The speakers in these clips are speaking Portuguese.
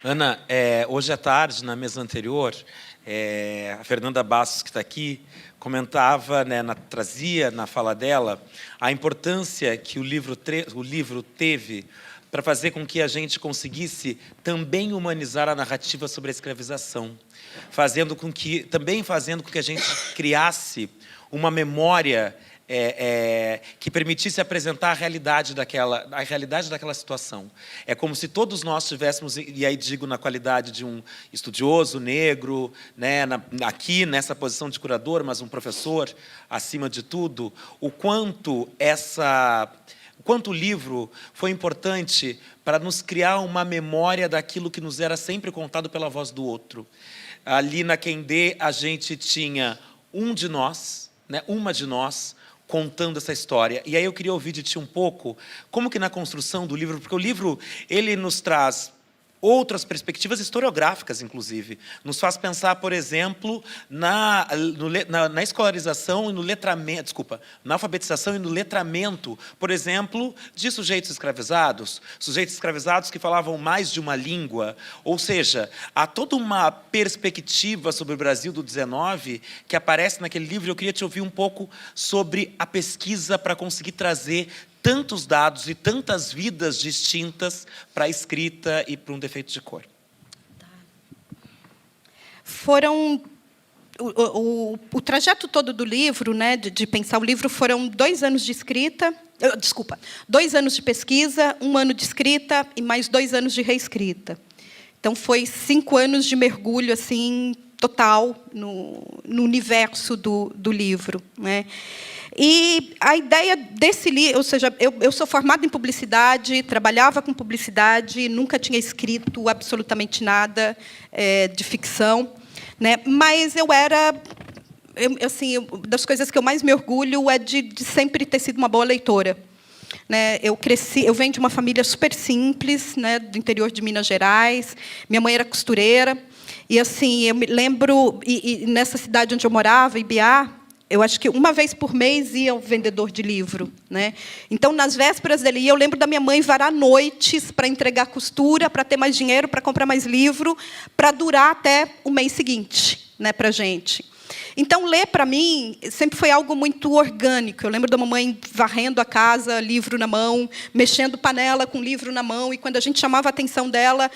Ana, hoje à tarde, na mesa anterior, a Fernanda Bastos, que está aqui, comentava, trazia na fala dela a importância que o livro teve para fazer com que a gente conseguisse também humanizar a narrativa sobre a escravização, também fazendo com que a gente criasse uma memória que permitisse apresentar a realidade daquela situação. É como se todos nós tivéssemos, e aí digo na qualidade de um estudioso negro, aqui nessa posição de curador, mas um professor acima de tudo, o quanto o livro foi importante para nos criar uma memória daquilo que nos era sempre contado pela voz do outro. Ali na Quendê, a gente tinha um de nós, uma de nós, contando essa história. E aí eu queria ouvir de ti um pouco como que na construção do livro, porque o livro ele nos traz outras perspectivas historiográficas, inclusive. Nos faz pensar, por exemplo, na escolarização e no letramento, na alfabetização e no letramento, por exemplo, de sujeitos escravizados que falavam mais de uma língua. Ou seja, há toda uma perspectiva sobre o Brasil do 19 que aparece naquele livro. Eu queria te ouvir um pouco sobre a pesquisa para conseguir trazer tantos dados e tantas vidas distintas para a escrita e para um defeito de cor. Foram... O trajeto todo do livro, de pensar o livro, foram 2 anos de escrita, 2 anos de pesquisa, 1 ano de escrita e mais 2 anos de reescrita. Então, foi 5 anos de mergulho assim, total no universo do livro. E a ideia desse livro, ou seja, eu sou formada em publicidade, trabalhava com publicidade, nunca tinha escrito absolutamente nada de ficção, mas das coisas que eu mais me orgulho é de sempre ter sido uma boa leitora. Eu venho de uma família super simples, do interior de Minas Gerais. Minha mãe era costureira. E assim, eu me lembro, nessa cidade onde eu morava, Ibiá, eu acho que uma vez por mês ia o vendedor de livro. Então, nas vésperas dele, eu lembro da minha mãe varar noites para entregar costura, para ter mais dinheiro, para comprar mais livro, para durar até o mês seguinte, para a gente. Então, ler, para mim, sempre foi algo muito orgânico. Eu lembro da mamãe varrendo a casa, livro na mão, mexendo panela com livro na mão, e quando a gente chamava a atenção dela,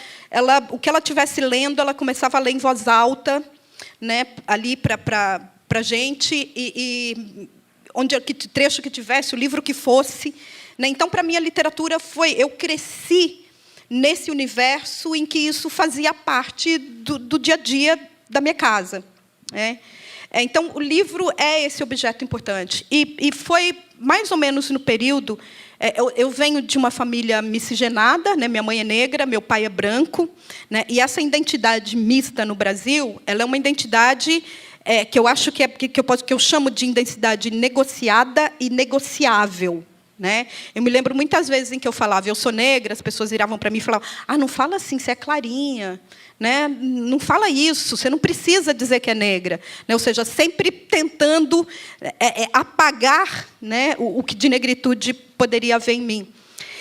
o que ela estivesse lendo, ela começava a ler em voz alta, ali para a gente, e onde que trecho que tivesse, o livro que fosse. Então, para mim, a literatura foi... Eu cresci nesse universo em que isso fazia parte do dia a dia da minha casa. Então, o livro é esse objeto importante. E foi mais ou menos no período... Eu venho de uma família miscigenada, minha mãe é negra, meu pai é branco, e essa identidade mista no Brasil, ela é uma identidade... que eu acho que eu chamo de identidade negociada e negociável. Eu me lembro muitas vezes em que eu falava, eu sou negra, as pessoas viravam para mim e falavam, não fala assim, você é clarinha, não fala isso, você não precisa dizer que é negra. Ou seja, sempre tentando apagar o que de negritude poderia haver em mim.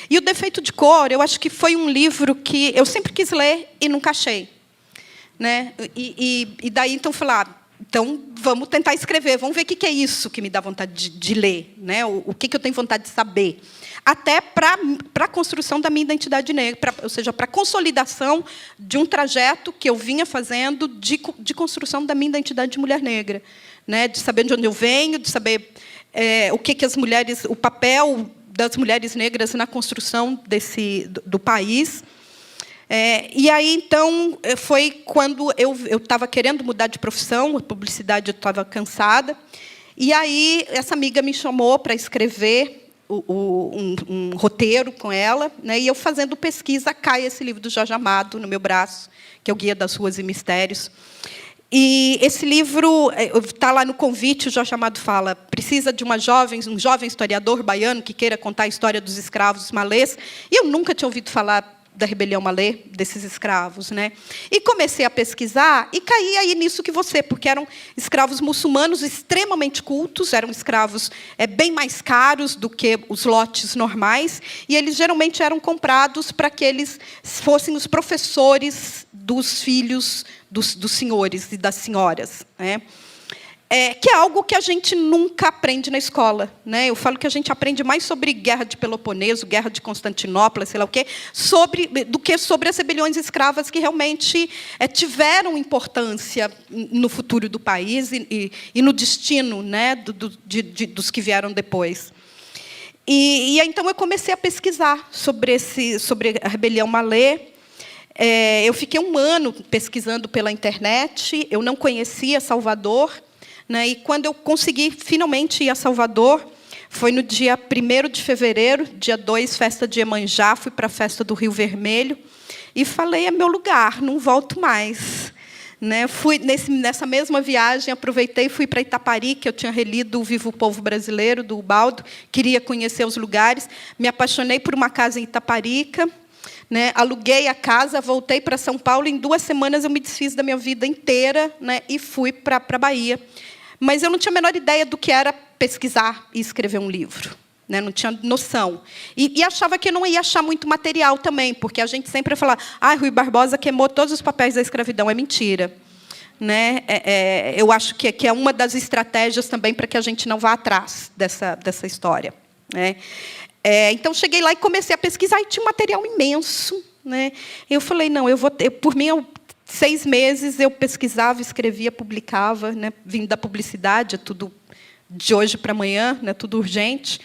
E o Defeito de Cor, eu acho que foi um livro que eu sempre quis ler e nunca achei. E daí, então, falar, então, vamos tentar escrever, vamos ver o que é isso que me dá vontade de ler, o que eu tenho vontade de saber. Até para a construção da minha identidade negra, ou seja, para a consolidação de um trajeto que eu vinha fazendo de construção da minha identidade de mulher negra. De saber de onde eu venho, de saber o papel das mulheres negras na construção do país. E aí, então, foi quando eu estava querendo mudar de profissão, a publicidade eu estava cansada, e aí essa amiga me chamou para escrever um roteiro com ela, e eu, fazendo pesquisa, cai esse livro do Jorge Amado no meu braço, que é o Guia das Ruas e Mistérios. E esse livro está lá no convite, o Jorge Amado fala, precisa de um jovem historiador baiano que queira contar a história dos escravos malês. E eu nunca tinha ouvido falar da rebelião malê, desses escravos, né? E comecei a pesquisar e caí aí nisso que você, porque eram escravos muçulmanos extremamente cultos, eram escravos bem mais caros do que os lotes normais, e eles geralmente eram comprados para que eles fossem os professores dos filhos dos senhores e das senhoras, né? Que é algo que a gente nunca aprende na escola, né? Eu falo que a gente aprende mais sobre guerra de Peloponeso, guerra de Constantinopla, sei lá o quê, do que sobre as rebeliões escravas que realmente tiveram importância no futuro do país e no destino, né, dos que vieram depois. E então eu comecei a pesquisar sobre a rebelião malê. Eu fiquei 1 ano pesquisando pela internet, eu não conhecia Salvador, né, e quando eu consegui finalmente ir a Salvador, foi no dia 1º de fevereiro, dia 2, festa de Iemanjá, fui para a festa do Rio Vermelho, e falei, é meu lugar, não volto mais. Né, fui nessa mesma viagem, aproveitei e fui para Itaparica, que eu tinha relido o Viva o Povo Brasileiro, do Ubaldo, queria conhecer os lugares, me apaixonei por uma casa em Itaparica, né, aluguei a casa, voltei para São Paulo, em 2 semanas eu me desfiz da minha vida inteira, né, e fui para a Bahia. Mas eu não tinha a menor ideia do que era pesquisar e escrever um livro, né? Não tinha noção. E achava que eu não ia achar muito material também, porque a gente sempre fala, Rui Barbosa queimou todos os papéis da escravidão. É mentira. Né? Eu acho que é uma das estratégias também para que a gente não vá atrás dessa história. Né? Então, cheguei lá e comecei a pesquisar, e tinha um material imenso. Né? Eu falei, não, por mim, 6 meses eu pesquisava, escrevia, publicava, né? Vindo da publicidade, é tudo de hoje para amanhã, né? Tudo urgente.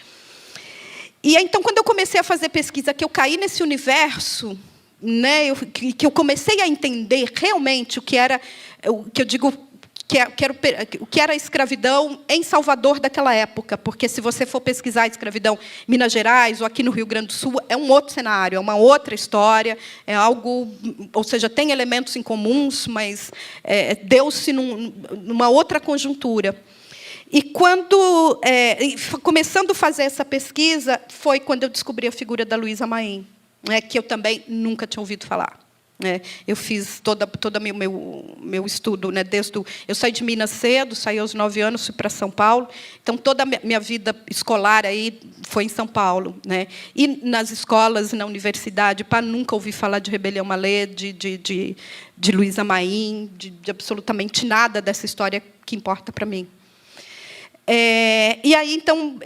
E então, quando eu comecei a fazer pesquisa, que eu caí nesse universo, né? Que eu comecei a entender realmente o que era, o que eu digo, o que era a escravidão em Salvador daquela época, porque se você for pesquisar a escravidão em Minas Gerais ou aqui no Rio Grande do Sul, é um outro cenário, é uma outra história, é algo, ou seja, tem elementos em comuns, mas deu-se numa outra conjuntura. E começando a fazer essa pesquisa, foi quando eu descobri a figura da Luísa Maim, né, que eu também nunca tinha ouvido falar. Eu fiz todo meu estudo, né, eu saí de Minas cedo, saí aos 9 anos, fui para São Paulo, então toda a minha vida escolar aí foi em São Paulo, né, e nas escolas, na universidade, para nunca ouvir falar de rebelião malê, de Luísa Maim, de absolutamente nada dessa história que importa para mim. E aí, então,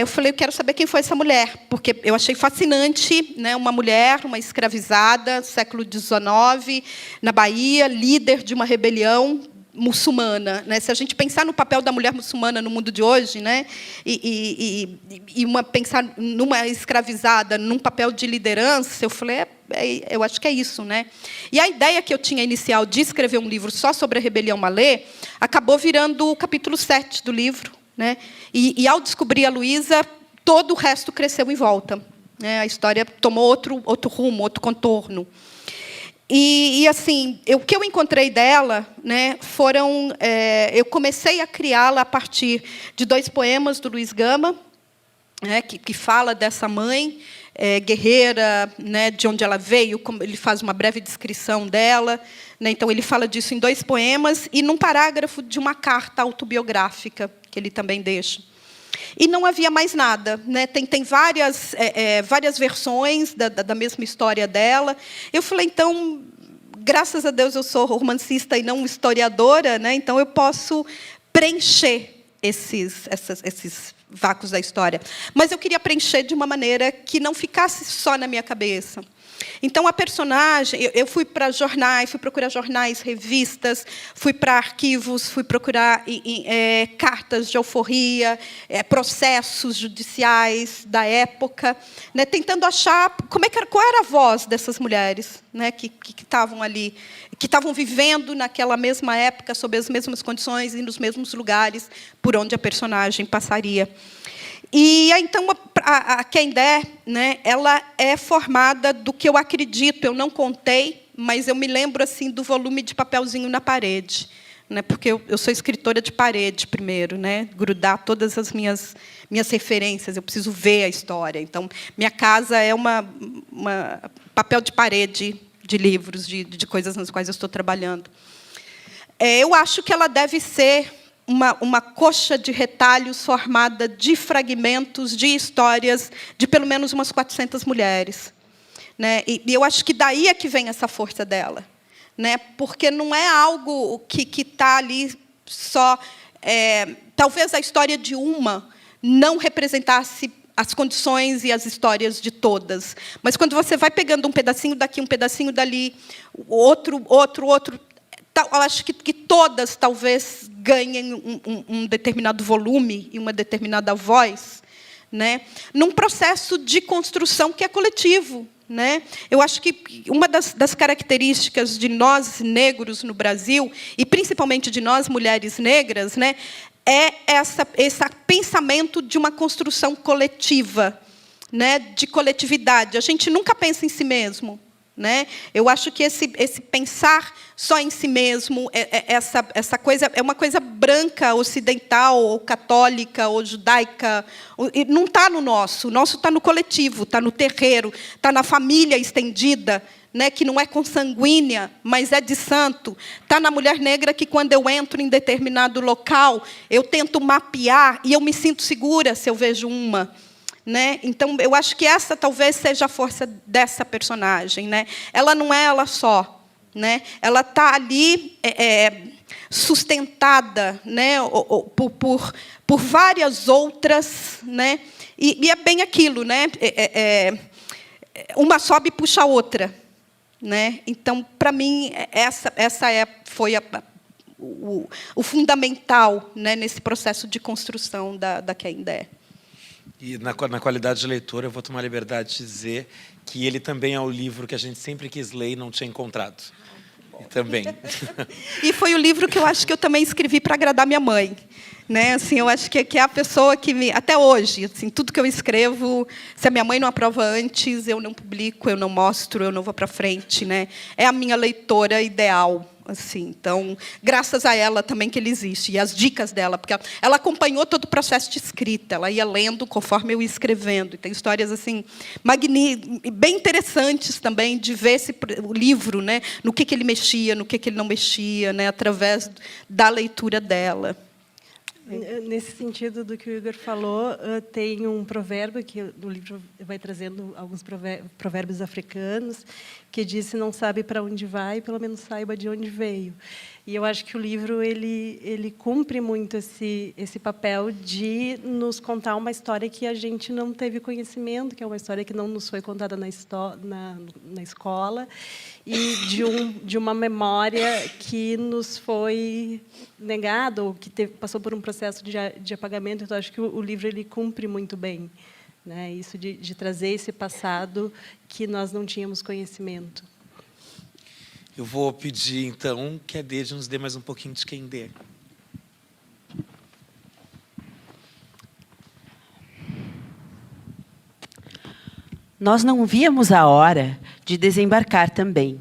eu falei, eu quero saber quem foi essa mulher, porque eu achei fascinante, né, uma mulher, uma escravizada, século XIX, na Bahia, líder de uma rebelião muçulmana, né? Se a gente pensar no papel da mulher muçulmana no mundo de hoje, né, pensar numa escravizada, num papel de liderança, eu falei, eu acho que é isso, né? E a ideia que eu tinha inicial de escrever um livro só sobre a rebelião malê acabou virando o capítulo 7 do livro, né? E ao descobrir a Luísa, todo o resto cresceu em volta, né? A história tomou outro rumo, outro contorno. E assim, o que eu encontrei dela, né, eu comecei a criá-la a partir de 2 poemas do Luiz Gama, né, que fala dessa mãe guerreira, né, de onde ela veio, ele faz uma breve descrição dela, né, então ele fala disso em 2 poemas e num parágrafo de uma carta autobiográfica que ele também deixa. E não havia mais nada, né? Tem várias versões da mesma história dela. Eu falei, então, graças a Deus eu sou romancista e não historiadora, né? Então eu posso preencher esses vácuos da história. Mas eu queria preencher de uma maneira que não ficasse só na minha cabeça. Então, a personagem, eu fui para jornais, fui procurar jornais, revistas, fui para arquivos, fui procurar cartas de alforria, processos judiciais da época, né, tentando achar qual era a voz dessas mulheres, né, que estavam ali, que estavam vivendo naquela mesma época, sob as mesmas condições e nos mesmos lugares por onde a personagem passaria. E então a Kendé, né, ela é formada do que eu acredito, eu não contei, mas eu me lembro assim do volume de papelzinho na parede, né, porque eu sou escritora de parede primeiro, né, grudar todas as minhas referências, eu preciso ver a história. Então, minha casa é uma papel de parede de livros, de coisas nas quais eu estou trabalhando. Eu acho que ela deve ser uma coxa de retalhos formada de fragmentos, de histórias, de pelo menos umas 400 mulheres. Né? E eu acho que daí é que vem essa força dela. Né? Porque não é algo que está ali só... talvez a história de uma não representasse as condições e as histórias de todas. Mas, quando você vai pegando um pedacinho daqui, um pedacinho dali, outro, eu acho que todas, talvez, ganhem um determinado volume e uma determinada voz, né, num processo de construção que é coletivo. Né? Eu acho que uma das características de nós negros no Brasil, e principalmente de nós mulheres negras, né, é esse pensamento de uma construção coletiva, né, de coletividade. A gente nunca pensa em si mesmo. Né? Eu acho que esse pensar só em si mesmo, essa coisa, é uma coisa branca, ocidental, ou católica, ou judaica, não está no nosso. O nosso está no coletivo, está no terreiro, está na família estendida, né, que não é consanguínea, mas é de santo. Está na mulher negra que, quando eu entro em determinado local, eu tento mapear e eu me sinto segura se eu vejo uma. Né? Então, eu acho que essa talvez seja a força dessa personagem. Né? Ela não é ela só. Né? Ela está ali sustentada, né, por várias outras. Né? E é bem aquilo. Né? Uma sobe e puxa a outra. Né? Então, para mim, essa foi o fundamental, né, nesse processo de construção da Candaé. E, na qualidade de leitor, eu vou tomar a liberdade de dizer que ele também é o livro que a gente sempre quis ler e não tinha encontrado. E também. E foi o livro que eu acho que eu também escrevi para agradar minha mãe. Né? Assim, eu acho que é a pessoa que até hoje, assim, tudo que eu escrevo, se a minha mãe não aprova antes, eu não publico, eu não mostro, eu não vou para frente. Né? É a minha leitora ideal. Assim, então, graças a ela também que ele existe, e as dicas dela, porque ela acompanhou todo o processo de escrita, ela ia lendo conforme eu ia escrevendo, e tem histórias assim bem interessantes também de ver o livro, né, no que ele mexia, no que ele não mexia, né, através da leitura dela. Nesse sentido do que o Igor falou, tem um provérbio que o livro vai trazendo alguns provérbios africanos, que diz: se não sabe para onde vai, pelo menos saiba de onde veio. E eu acho que o livro ele cumpre muito esse papel de nos contar uma história que a gente não teve conhecimento, que é uma história que não nos foi contada na escola, e de uma memória que nos foi negada, ou que passou por um processo de apagamento. Então, acho que o livro ele cumpre muito bem, né? Isso de trazer esse passado que nós não tínhamos conhecimento. Eu vou pedir, então, que a Deide nos dê mais um pouquinho de Candaé. Nós não víamos a hora de desembarcar também,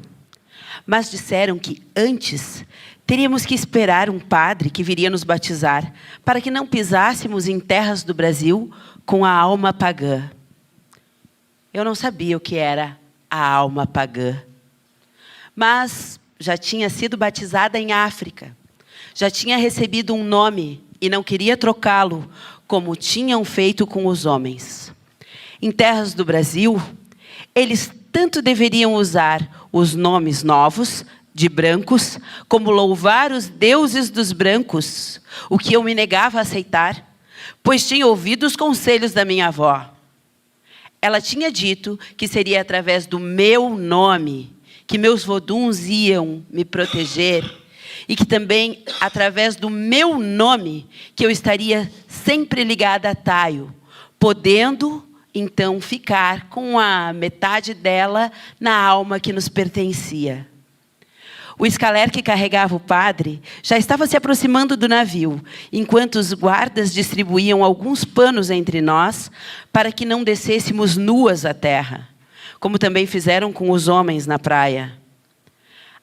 mas disseram que, antes, teríamos que esperar um padre que viria nos batizar, para que não pisássemos em terras do Brasil com a alma pagã. Eu não sabia o que era a alma pagã, mas já tinha sido batizada em África, já tinha recebido um nome e não queria trocá-lo, como tinham feito com os homens. Em terras do Brasil, eles tanto deveriam usar os nomes novos, de brancos, como louvar os deuses dos brancos, o que eu me negava a aceitar, pois tinha ouvido os conselhos da minha avó. Ela tinha dito que seria através do meu nome que meus voduns iam me proteger, e que também, através do meu nome, que eu estaria sempre ligada a Taio, podendo, então, ficar com a metade dela na alma que nos pertencia. O escaler que carregava o padre já estava se aproximando do navio, enquanto os guardas distribuíam alguns panos entre nós, para que não descêssemos nuas à terra, como também fizeram com os homens na praia.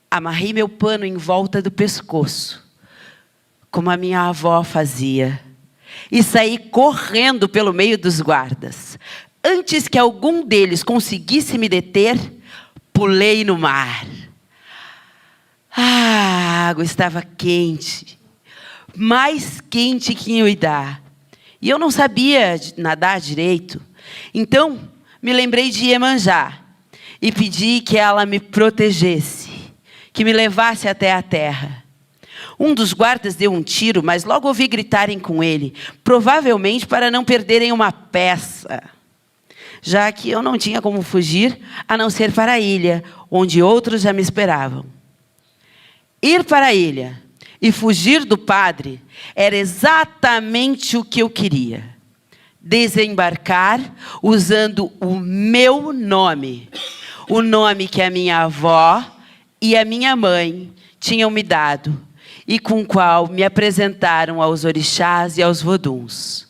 Amarrei meu pano em volta do pescoço, como a minha avó fazia, e saí correndo pelo meio dos guardas. Antes que algum deles conseguisse me deter, Pulei no mar. A água estava quente, mais quente que Iuidá. E eu não sabia nadar direito. Então, me lembrei de Iemanjá e pedi que ela me protegesse, que me levasse até a terra. Um dos guardas deu um tiro, mas logo ouvi gritarem com ele, provavelmente para não perderem uma peça, já que eu não tinha como fugir, a não ser para a ilha, onde outros já me esperavam. Ir para a ilha e fugir do padre era exatamente o que eu queria. Desembarcar usando o meu nome, o nome que a minha avó e a minha mãe tinham me dado, e com o qual me apresentaram aos orixás e aos voduns.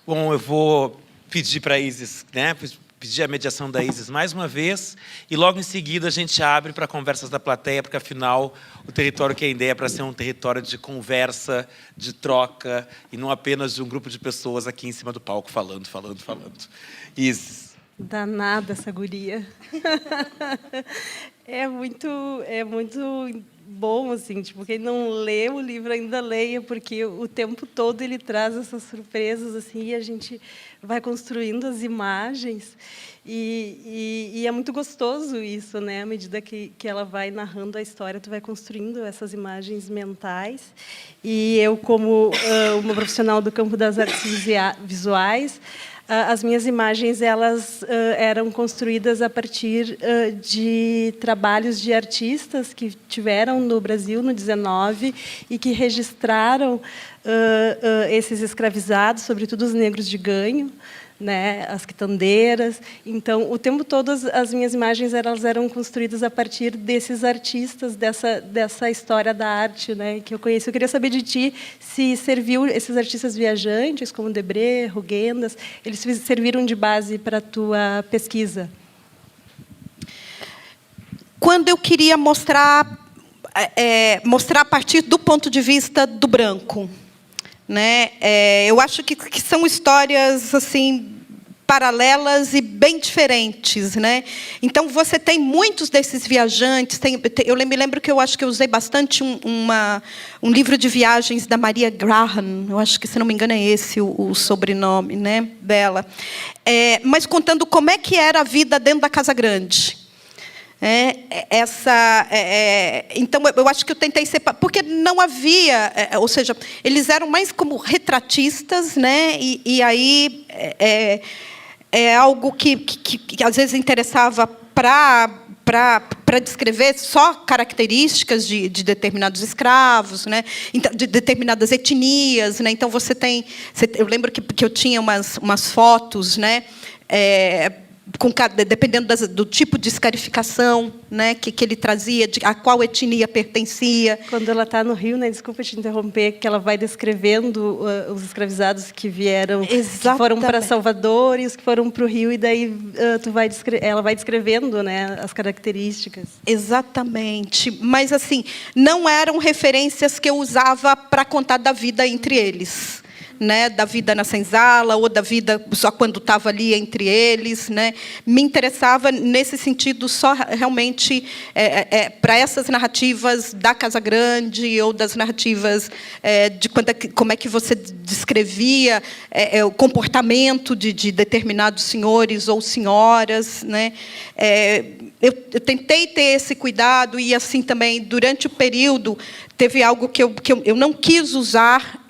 Bom, eu vou pedir para a Isis, né, pedir a mediação da Isis mais uma vez, e logo em seguida a gente abre para conversas da plateia, porque afinal o território Quendê é para ser um território de conversa, de troca, e não apenas de um grupo de pessoas aqui em cima do palco falando. Isis. Danada essa guria. É muito bom, assim, tipo, quem não lê o livro ainda leia, porque o tempo todo ele traz essas surpresas, assim, e a gente vai construindo as imagens, e é muito gostoso isso, né? À medida que ela vai narrando a história, tu vai construindo essas imagens mentais, e eu, como uma profissional do campo das artes visuais, as minhas imagens elas eram construídas a partir de trabalhos de artistas que tiveram no Brasil no 19 e que registraram esses escravizados, sobretudo os negros de ganho, né, as quitandeiras. Então, o tempo todo as minhas imagens elas eram construídas a partir desses artistas, dessa história da arte, né, que eu conheço. Eu queria saber de ti se serviu esses artistas viajantes, como Debré, Rugendas, eles serviram de base para a tua pesquisa? Quando eu queria mostrar a partir do ponto de vista do branco, né? Eu acho que são histórias assim paralelas e bem diferentes, né? Então você tem muitos desses viajantes. Eu me lembro que eu acho que eu usei bastante um livro de viagens da Maria Graham. Eu acho que, se não me engano, é esse o sobrenome, né, dela. Mas contando como é que era a vida dentro da Casa Grande. Então, eu acho que eu tentei separar, porque não havia, ou seja, eles eram mais como retratistas, né? E aí é algo que às vezes interessava para descrever só características de determinados escravos, né? Então, de determinadas etnias, né? Então eu lembro que eu tinha umas fotos, né? Dependendo do tipo de escarificação, né, que ele trazia, a qual etnia pertencia. Quando ela está no Rio, né, desculpa te interromper, que ela vai descrevendo os escravizados que vieram, que foram para Salvador e os que foram para o Rio, e daí ela vai descrevendo, né, as características. Exatamente. Mas, assim, não eram referências que eu usava para contar da vida entre eles. Né, da vida na senzala, ou da vida só quando estava ali entre eles, né? Me interessava, nesse sentido, só realmente para essas narrativas da Casa Grande, ou das narrativas de como é que você descrevia o comportamento de determinados senhores ou senhoras, né? Eu tentei ter esse cuidado, e assim também, durante o período, teve algo que eu não quis usar.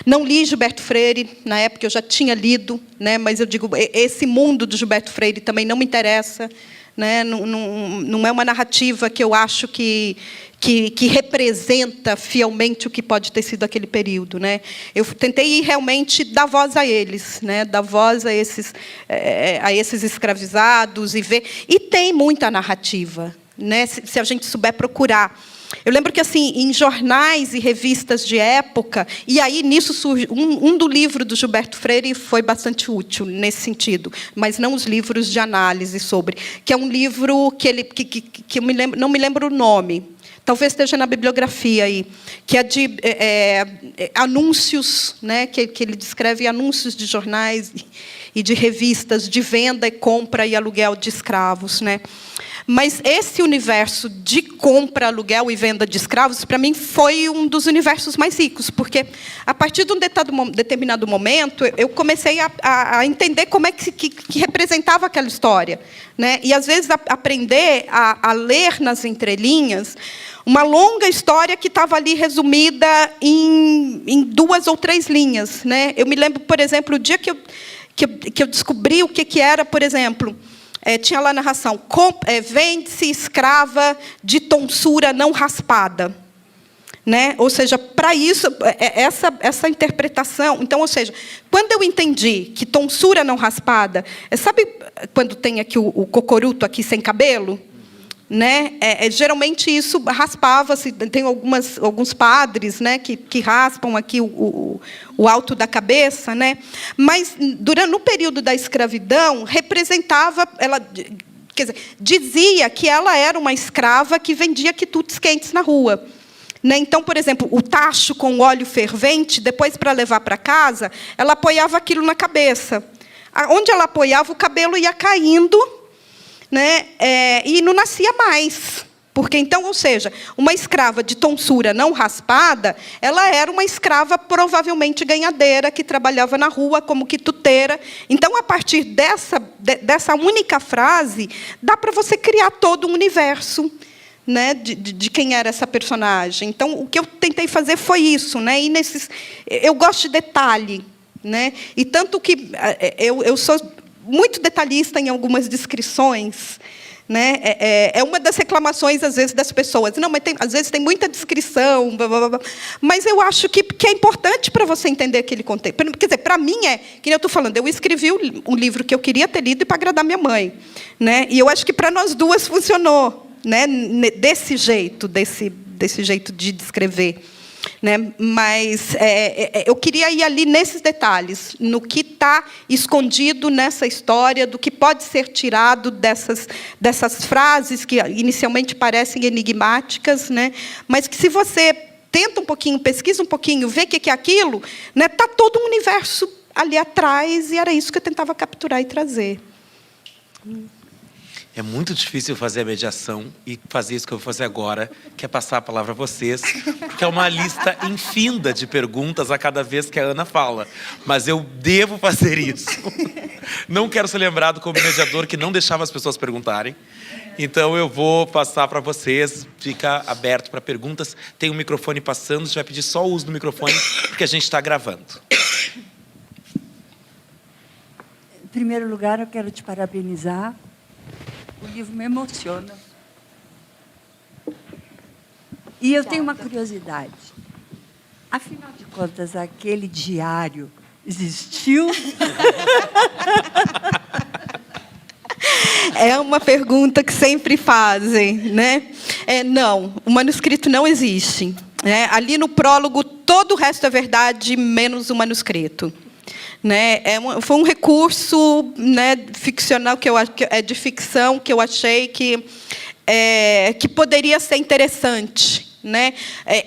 Não li Gilberto Freire, na época eu já tinha lido, né, mas eu digo, esse mundo do Gilberto Freire também não me interessa, né, não é uma narrativa que eu acho que representa fielmente o que pode ter sido aquele período, né? Eu tentei realmente dar voz a eles, né? Dar voz a esses escravizados e ver. E tem muita narrativa, né? Se a gente souber procurar. Eu lembro que, assim, em jornais e revistas de época, e aí nisso surge do livro do Gilberto Freire foi bastante útil nesse sentido, mas não os livros de análise sobre, que é um livro que eu não me lembro o nome. talvez esteja na bibliografia aí, que é de anúncios, né, que ele descreve anúncios de jornais e de revistas de venda e compra e aluguel de escravos, né? Mas esse universo de compra, aluguel e venda de escravos, para mim, foi um dos universos mais ricos, porque, a partir de um determinado momento, eu comecei a entender como é que representava aquela história, né? E, às vezes, aprender a ler nas entrelinhas uma longa história que estava ali resumida em 2 ou 3 linhas, né? Eu me lembro, por exemplo, o dia que eu descobri o que era, por exemplo... tinha lá a narração, vende-se escrava de tonsura não raspada. Né? Ou seja, para isso, essa interpretação... Então, ou seja, quando eu entendi que tonsura não raspada... Sabe quando tem aqui o cocoruto aqui sem cabelo? Né? Geralmente isso raspava-se, tem alguns padres, né, que raspam aqui o alto da cabeça, né? Mas no período da escravidão representava, quer dizer, dizia que ela era uma escrava que vendia quitutes quentes na rua. Né? Então, por exemplo, o tacho com óleo fervente, depois para levar para casa, ela apoiava aquilo na cabeça. Onde ela apoiava, o cabelo ia caindo, né? E não nascia mais. Porque, então, ou seja, uma escrava de tonsura não raspada, ela era uma escrava provavelmente ganhadeira, que trabalhava na rua como quituteira. Então, a partir dessa única frase, dá para você criar todo um universo, né, de quem era essa personagem. Então, o que eu tentei fazer foi isso. Né? E eu gosto de detalhe. Né? E tanto que eu sou muito detalhista em algumas descrições. Né? É uma das reclamações, às vezes, das pessoas. Não, mas às vezes tem muita descrição, blá, blá, blá. Mas eu acho que é importante para você entender aquele contexto. Quer dizer, para mim que eu estou falando, eu escrevi um livro que eu queria ter lido para agradar minha mãe. Né? E eu acho que para nós duas funcionou, né? Desse jeito de descrever. Né? Mas eu queria ir ali nesses detalhes, no que está escondido nessa história, do que pode ser tirado dessas frases que inicialmente parecem enigmáticas, né? Mas que, se você tenta um pouquinho, pesquisa um pouquinho, vê o que é aquilo, né? Está todo um universo ali atrás, e era isso que eu tentava capturar e trazer. É muito difícil fazer a mediação e fazer isso que eu vou fazer agora, que é passar a palavra a vocês, porque é uma lista infinda de perguntas a cada vez que a Ana fala. Mas eu devo fazer isso. Não quero ser lembrado como mediador que não deixava as pessoas perguntarem. Então, eu vou passar para vocês. Fica aberto para perguntas. Tem um microfone passando, a gente vai pedir só o uso do microfone, porque a gente está gravando. Em primeiro lugar, eu quero te parabenizar. O livro me emociona. E eu tenho uma curiosidade. Afinal de contas, aquele diário existiu? É uma pergunta que sempre fazem, né? Não, o manuscrito não existe. Né? Ali no prólogo, todo o resto é verdade, menos o manuscrito. Né? Foi um recurso, né, ficcional, que eu acho que é de ficção, que eu achei que poderia ser interessante, né?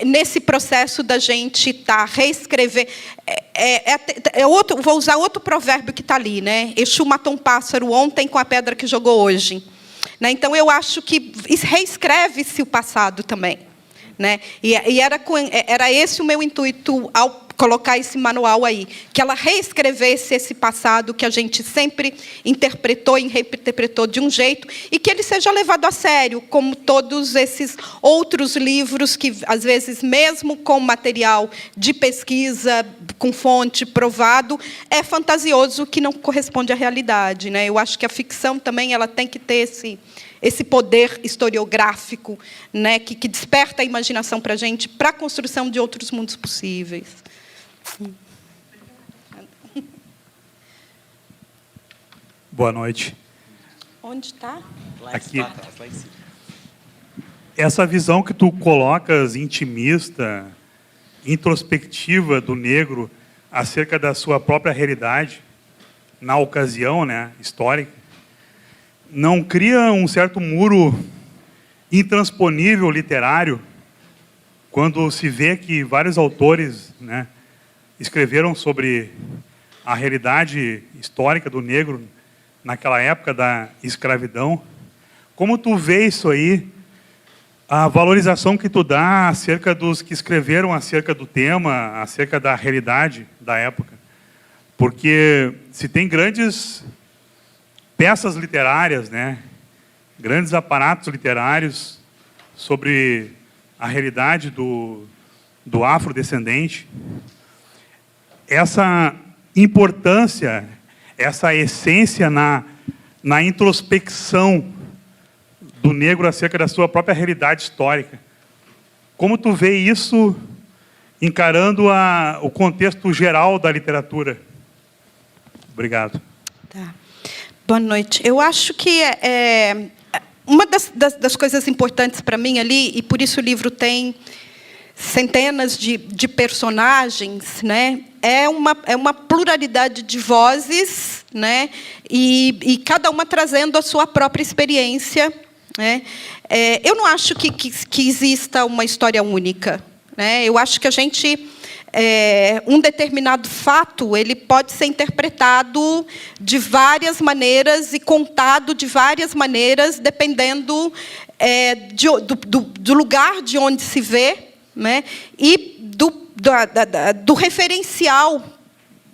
Nesse processo da gente reescrever. Vou usar outro provérbio que está ali, né? Exu matou um pássaro ontem com a pedra que jogou hoje. Né? Então, eu acho que reescreve-se o passado também. Né? E era esse o meu intuito ao colocar esse manual aí, que ela reescrevesse esse passado que a gente sempre interpretou e reinterpretou de um jeito, e que ele seja levado a sério, como todos esses outros livros que, às vezes, mesmo com material de pesquisa, com fonte provado, é fantasioso, que não corresponde à realidade. Né? Eu acho que a ficção também ela tem que ter esse poder historiográfico, né, que desperta a imaginação para a gente, para a construção de outros mundos possíveis. Boa noite. Onde está? Aqui. Essa visão que tu colocas, intimista, introspectiva do negro acerca da sua própria realidade, na ocasião, né, histórica, não cria um certo muro intransponível literário quando se vê que vários autores, né, escreveram sobre a realidade histórica do negro naquela época da escravidão, como tu vê isso aí, a valorização que tu dá acerca dos que escreveram acerca do tema, acerca da realidade da época? Porque se tem grandes peças literárias, né, grandes aparatos literários sobre a realidade do afrodescendente, essa importância, essa essência na introspecção do negro acerca da sua própria realidade histórica. Como tu vê isso encarando o contexto geral da literatura? Obrigado. Tá. Boa noite. Eu acho que uma das coisas importantes para mim ali, e por isso o livro tem centenas de personagens, né? É uma pluralidade de vozes, né? E cada uma trazendo a sua própria experiência, né? Eu não acho que exista uma história única, né? Eu acho que a gente... um determinado fato ele pode ser interpretado de várias maneiras e contado de várias maneiras, dependendo do lugar de onde se vê, né? E do referencial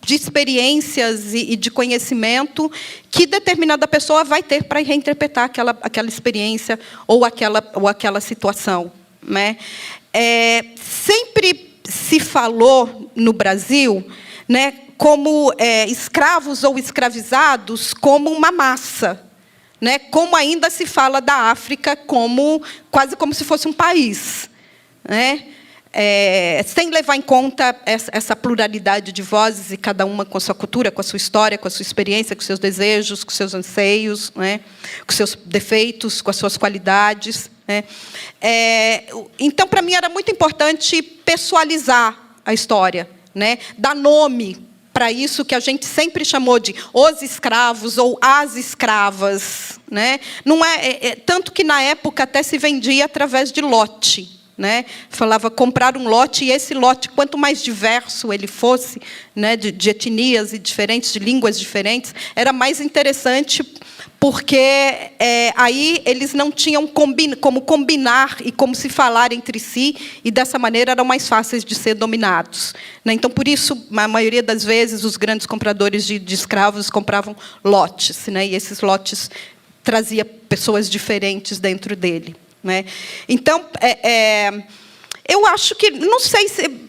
de experiências e de conhecimento que determinada pessoa vai ter para reinterpretar aquela experiência ou aquela situação, né? Sempre se falou no Brasil, né, como escravos ou escravizados como uma massa, né, como ainda se fala da África quase como se fosse um país, né, sem levar em conta essa pluralidade de vozes e cada uma com a sua cultura, com a sua história, com a sua experiência, com os seus desejos, com os seus anseios, né, com os seus defeitos, com as suas qualidades, né. Então, para mim, era muito importante pessoalizar a história, né, dar nome para isso que a gente sempre chamou de os escravos ou as escravas, né. Não tanto que na época até se vendia através de lote, né? Falava comprar um lote, e esse lote, quanto mais diverso ele fosse, né, de etnias e diferentes, de línguas diferentes, era mais interessante, porque aí eles não tinham como combinar e como se falar entre si, e dessa maneira eram mais fáceis de ser dominados, né? Então, por isso, a maioria das vezes, os grandes compradores de escravos compravam lotes, né? E esses lotes traziam pessoas diferentes dentro dele, né? Então, eu acho que, não sei se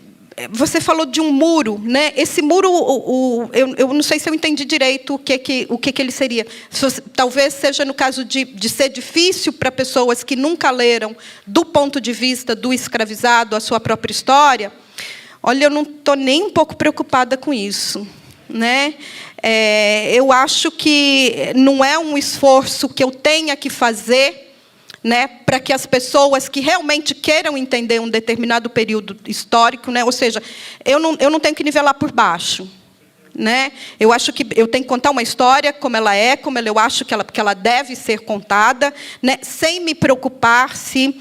você falou de um muro, né? Esse muro, eu não sei se eu entendi direito o que ele seria. Talvez seja no caso de ser difícil para pessoas que nunca leram, do ponto de vista do escravizado, a sua própria história. Olha, eu não estou nem um pouco preocupada com isso, né? Eu acho que não é um esforço que eu tenha que fazer, né, para que as pessoas que realmente queiram entender um determinado período histórico, né, ou seja, eu não tenho que nivelar por baixo, né? Eu acho que eu tenho que contar uma história como ela é, como eu acho que ela deve ser contada, né, sem me preocupar se...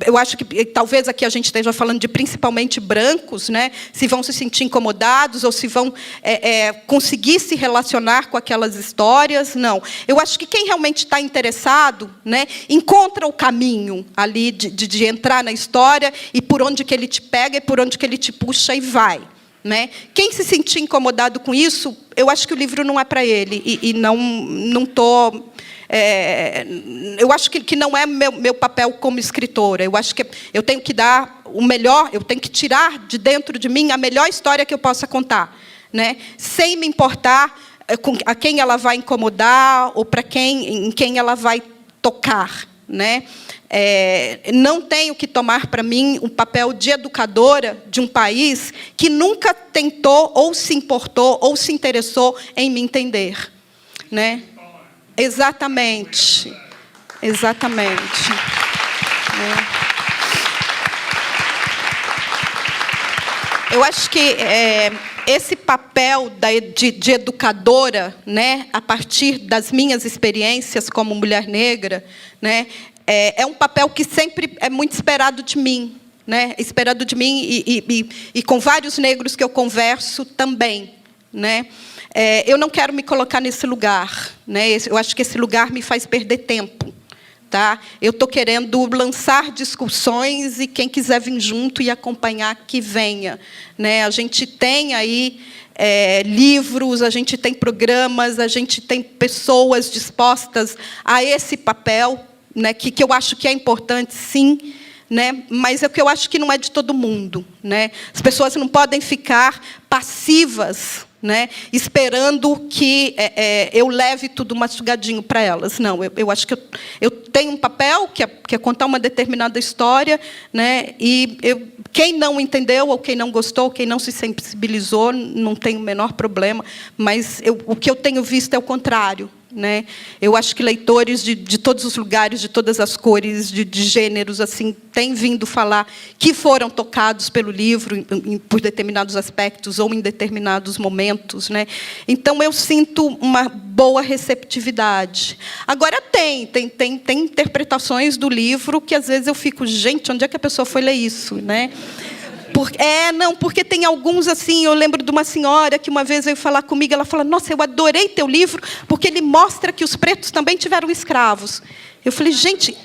eu acho que talvez aqui a gente esteja falando de principalmente brancos, né, se vão se sentir incomodados ou se vão conseguir se relacionar com aquelas histórias. Não. Eu acho que quem realmente está interessado, né, encontra o caminho ali de entrar na história, e por onde que ele te pega e por onde que ele te puxa e vai, né? Quem se sentir incomodado com isso, eu acho que o livro não é para ele, e não estou... eu acho que não é meu papel como escritora. Eu acho que eu tenho que dar o melhor, eu tenho que tirar de dentro de mim a melhor história que eu possa contar, né? Sem me importar a quem ela vai incomodar ou em quem ela vai tocar, né? Não tenho que tomar para mim um papel de educadora de um país que nunca tentou ou se importou ou se interessou em me entender, né? Exatamente. Exatamente. Eu acho que esse papel de educadora, né, a partir das minhas experiências como mulher negra, né, é um papel que sempre é muito esperado de mim, né, esperando de mim, e com vários negros que eu converso também, né? Eu não quero me colocar nesse lugar, né? Eu acho que esse lugar me faz perder tempo. Tá? Eu estou querendo lançar discussões e quem quiser vir junto e acompanhar, que venha. Né? A gente tem aí livros, a gente tem programas, a gente tem pessoas dispostas a esse papel, né? que eu acho que é importante, sim, né? Mas é o que eu acho que não é de todo mundo. Né? As pessoas não podem ficar passivas, né, esperando que eu leve tudo mastigadinho para elas. Não, eu acho que eu tenho um papel, que é contar uma determinada história, né, e quem não entendeu, ou quem não gostou, quem não se sensibilizou, não tem o menor problema, mas o que eu tenho visto é o contrário. Né? Eu acho que leitores de todos os lugares, de todas as cores, de gêneros, assim, têm vindo falar que foram tocados pelo livro por determinados aspectos ou em determinados momentos. Né? Então, eu sinto uma boa receptividade. Agora, tem interpretações do livro que, às vezes, eu fico, gente, onde é que a pessoa foi ler isso? Né? Porque tem alguns, assim, eu lembro de uma senhora que uma vez veio falar comigo, ela falou, nossa, eu adorei teu livro, porque ele mostra que os pretos também tiveram escravos. Eu falei, gente,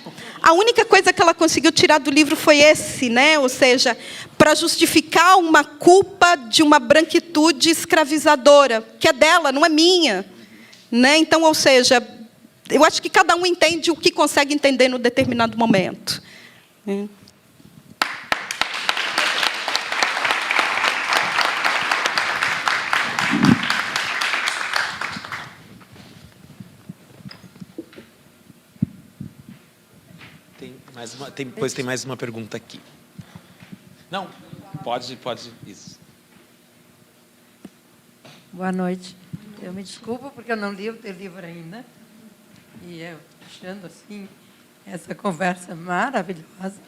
a única coisa que ela conseguiu tirar do livro foi esse, né? Ou seja, para justificar uma culpa de uma branquitude escravizadora, que é dela, não é minha. Né? Então, ou seja, eu acho que cada um entende o que consegue entender no determinado momento. Depois tem mais uma pergunta aqui. Não, pode, isso. Boa noite. Eu me desculpo porque eu não li o teu livro ainda. E eu achando, assim, essa conversa maravilhosa.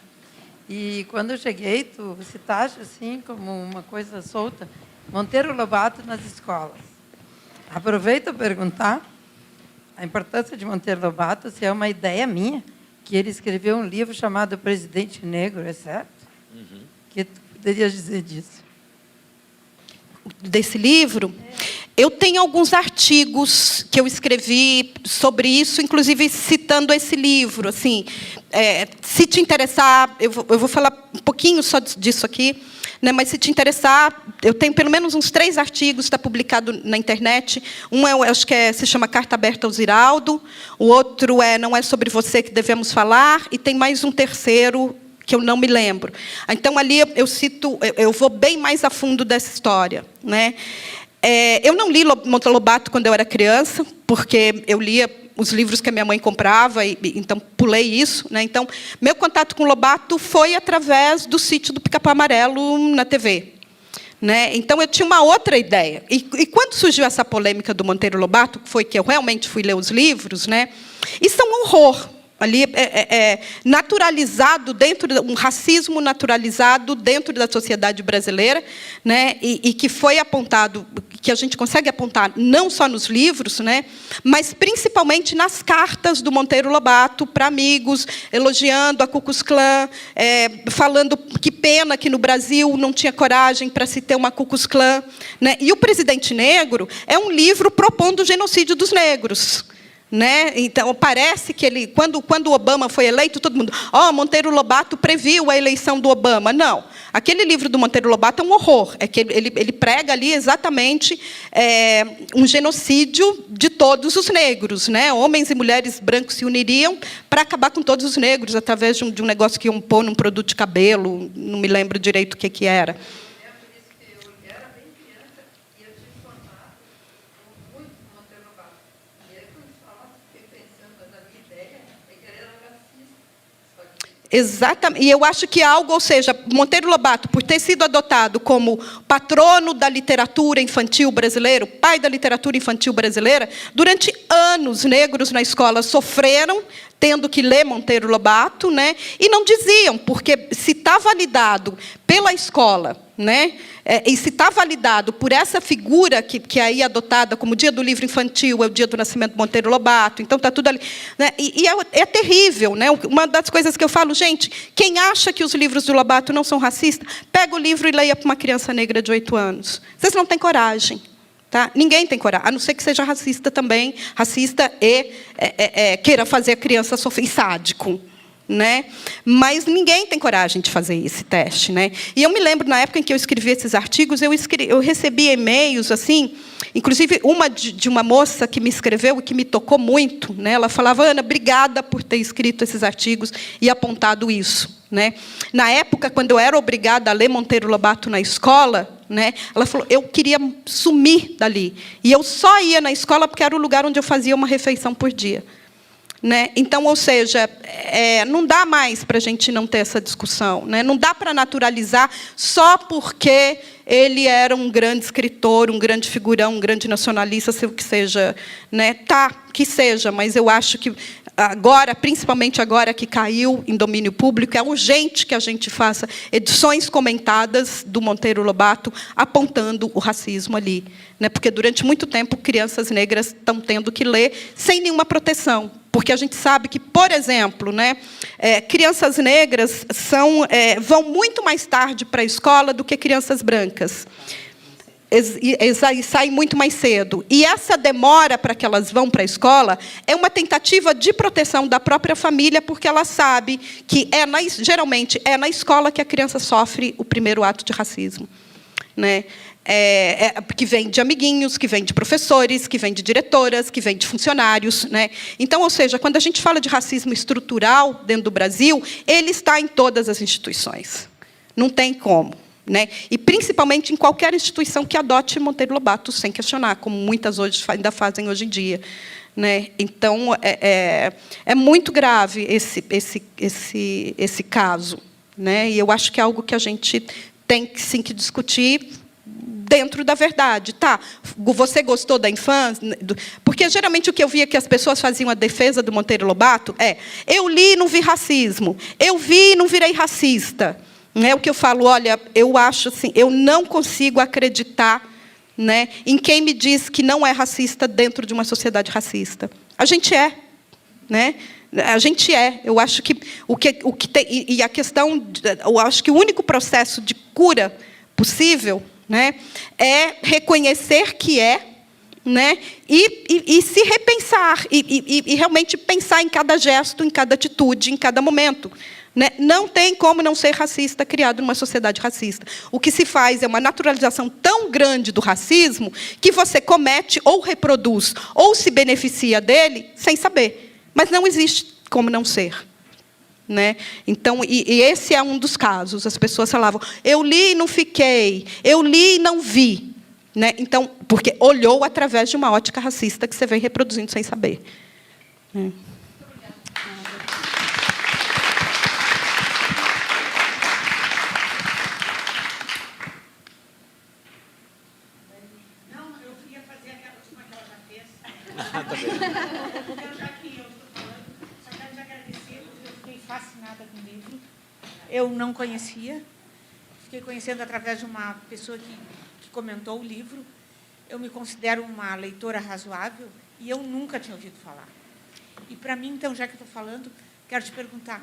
E quando eu cheguei, tu citaste, assim, como uma coisa solta, Monteiro Lobato nas escolas. Aproveito a perguntar a importância de Monteiro Lobato, se é uma ideia minha, que ele escreveu um livro chamado Presidente Negro, é certo? Uhum. O que tu poderias dizer disso? Desse livro? Eu tenho alguns artigos que eu escrevi sobre isso, inclusive citando esse livro. Assim, se te interessar, eu vou falar um pouquinho só disso aqui, né, mas se te interessar, eu tenho pelo menos uns 3 artigos, está publicado na internet. Um acho que se chama Carta Aberta ao Ziraldo, o outro Não é sobre você que devemos falar, e tem mais um terceiro que eu não me lembro. Então, ali eu vou bem mais a fundo dessa história. Né? Eu não li Monteiro Lobato quando eu era criança, porque eu lia os livros que a minha mãe comprava, então pulei isso. Né? Então, meu contato com Lobato foi através do Sítio do Pica-Pau Amarelo na TV. Né? Então, eu tinha uma outra ideia. E quando surgiu essa polêmica do Monteiro Lobato, que foi que eu realmente fui ler os livros, né? Isso é um horror. Ali naturalizado um racismo naturalizado dentro da sociedade brasileira, né, e que foi apontado, que a gente consegue apontar não só nos livros, né, mas principalmente nas cartas do Monteiro Lobato para amigos, elogiando a Ku Klux Klan, falando que pena que no Brasil não tinha coragem para se ter uma Ku Klux Klan, né, e o Presidente Negro é um livro propondo o genocídio dos negros. Né? Então, parece que ele, quando o Obama foi eleito, todo mundo, Monteiro Lobato previu a eleição do Obama. Não. Aquele livro do Monteiro Lobato é um horror. É que ele prega ali exatamente um genocídio de todos os negros. Né? Homens e mulheres brancos se uniriam para acabar com todos os negros, através de um negócio que iam pôr num produto de cabelo, não me lembro direito o que era. Exatamente. E eu acho que algo, ou seja, Monteiro Lobato, por ter sido adotado como patrono da literatura infantil brasileira, pai da literatura infantil brasileira, durante anos, negros na escola sofreram tendo que ler Monteiro Lobato, né? E não diziam, porque se está validado pela escola, né? E se está validado por essa figura que aí é adotada como o Dia do Livro Infantil, é o Dia do Nascimento do Monteiro Lobato, então está tudo ali, né? E é terrível, né? Uma das coisas que eu falo, gente, quem acha que os livros do Lobato não são racistas, pega o livro e leia para uma criança negra de 8 anos. Vocês não têm coragem. Tá? Ninguém tem coragem, a não ser que seja racista também, racista e queira fazer a criança sofrer, sádico. Né? Mas ninguém tem coragem de fazer esse teste, né? E eu me lembro, na época em que eu escrevi esses artigos, eu recebi e-mails, assim, inclusive uma de uma moça que me escreveu e que me tocou muito, né? Ela falava, Ana, obrigada por ter escrito esses artigos e apontado isso. Né? Na época, quando eu era obrigada a ler Monteiro Lobato na escola, né, ela falou, eu queria sumir dali. E eu só ia na escola porque era o lugar onde eu fazia uma refeição por dia. Né? Então, ou seja, não dá mais para a gente não ter essa discussão. Né? Não dá para naturalizar só porque ele era um grande escritor, um grande figurão, um grande nacionalista, se o que seja. Né? Tá, que seja, mas eu acho que agora, principalmente agora que caiu em domínio público, é urgente que a gente faça edições comentadas do Monteiro Lobato apontando o racismo ali. Né? Porque, durante muito tempo, crianças negras estão tendo que ler sem nenhuma proteção. Porque a gente sabe que, por exemplo, né, crianças negras vão muito mais tarde para a escola do que crianças brancas. E saem muito mais cedo. E essa demora para que elas vão para a escola é uma tentativa de proteção da própria família, porque ela sabe que, geralmente, é na escola que a criança sofre o primeiro ato de racismo. Né? Que vem de amiguinhos, que vem de professores, que vem de diretoras, que vem de funcionários. Né? Então, ou seja, quando a gente fala de racismo estrutural dentro do Brasil, ele está em todas as instituições. Não tem como. Né? E, principalmente, em qualquer instituição que adote Monteiro Lobato, sem questionar, como muitas hoje ainda fazem hoje em dia. Né? Então, é muito grave esse caso. Né? E eu acho que é algo que a gente tem sim que discutir dentro da verdade. Tá, você gostou da infância? Porque, geralmente, o que eu via que as pessoas faziam a defesa do Monteiro Lobato eu li e não vi racismo, eu vi e não virei racista. É o que eu falo, olha, eu acho assim, eu não consigo acreditar, né, em quem me diz que não é racista dentro de uma sociedade racista. A gente é. Né? A gente é. Eu acho que o que tem, e a questão, eu acho que o único processo de cura possível, né, é reconhecer que né, e se repensar, e realmente pensar em cada gesto, em cada atitude, em cada momento. Né? Não tem como não ser racista criado numa sociedade racista. O que se faz é uma naturalização tão grande do racismo que você comete ou reproduz ou se beneficia dele sem saber. Mas não existe como não ser. Né? Então, e esse é um dos casos. As pessoas falavam, eu li e não fiquei, eu li e não vi. Né? Então, porque olhou através de uma ótica racista que você vem reproduzindo sem saber. Eu não conhecia, fiquei conhecendo através de uma pessoa que comentou o livro. Eu me considero uma leitora razoável e eu nunca tinha ouvido falar. E, para mim, então, já que estou falando, quero te perguntar,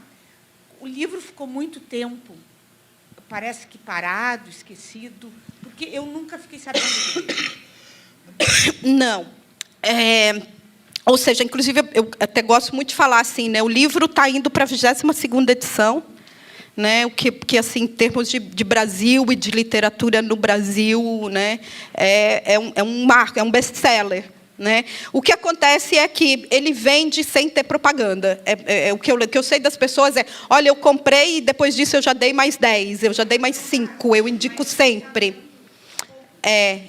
o livro ficou muito tempo, parece que parado, esquecido, porque eu nunca fiquei sabendo dele. Não. Ou seja, inclusive, eu até gosto muito de falar assim, né, o livro está indo para a 22ª edição, né, o que assim, em termos de Brasil e de literatura no Brasil, né, é um marco, é um best-seller. Né? O que acontece é que ele vende sem ter propaganda. O que eu sei das pessoas é, olha, eu comprei e depois disso eu já dei mais 10, eu já dei mais 5, eu indico sempre.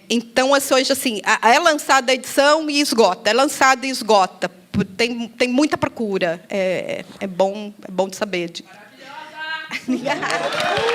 Então, hoje, assim, é lançada a edição e esgota, é lançada e esgota. Tem muita procura. É bom de saber. Maravilhosa!